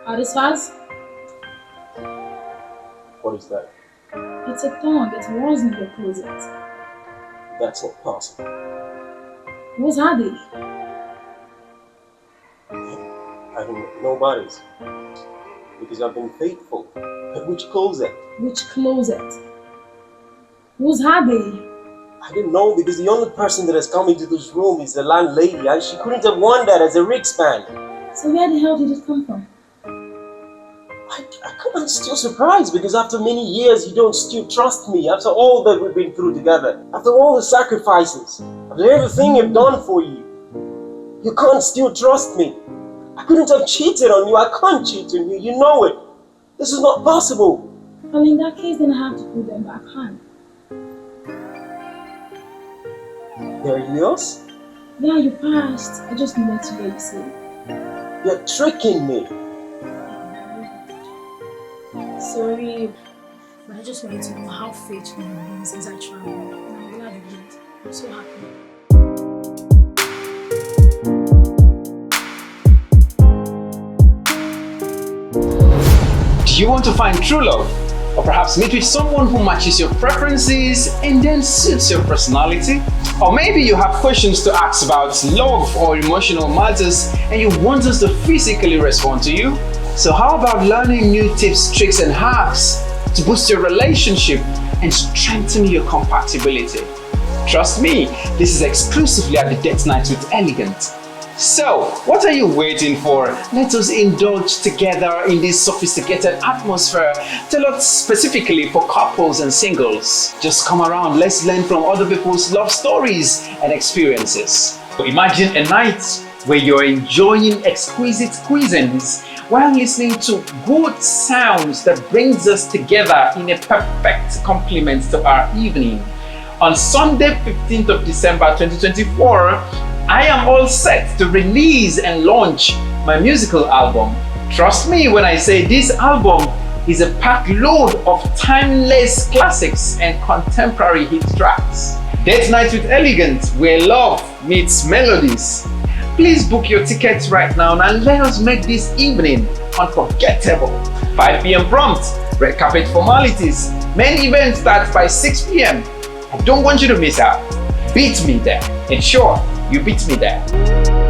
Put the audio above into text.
Are this fast? What is that? It's a tongue. It was in your closet. That's not possible. Who's are they? I don't know. Nobody's. Because I've been faithful. Which closet? Which closet? Who's are they? I didn't know because the only person that has come into this room is the landlady and she couldn't have won that as a Rick's band. So where the hell did it come from? I'm still surprised because after many years you don't still trust me. After all that we've been through together. After all the sacrifices. After everything I've done for you. You can't still trust me. I couldn't have cheated on you. I can't cheat on you. You know it. This is not possible. Well, in that case, then I have to put them back on. They're yours? Yeah, you passed. I just needed to hear you say it. You're tricking me. Sorry, but I just wanted to know how faithful you've been since I traveled. And I'm glad you did. I'm so happy. Do you want to find true love? Or perhaps meet with someone who matches your preferences and then suits your personality? Or maybe you have questions to ask about love or emotional matters and you want us to physically respond to you? So how about learning new tips, tricks and hacks to boost your relationship and strengthen your compatibility? Trust me, this is exclusively at the Date Night with Elegant. So, what are you waiting for? Let us indulge together in this sophisticated atmosphere tailored specifically for couples and singles. Just come around, let's learn from other people's love stories and experiences. Imagine a night where you're enjoying exquisite cuisines while listening to good sounds that brings us together in a perfect complement to our evening. On Sunday, 15th of December 2024, I am all set to release and launch my musical album. Trust me when I say this album is a packed load of timeless classics and contemporary hit tracks. Date Night with Elegant, where love meets melodies. Please book your tickets right now and let us make this evening unforgettable. 5 p.m. prompt, red carpet formalities. Main event starts by 6 p.m. I don't want you to miss out. Beat me there. In short, you beat me there.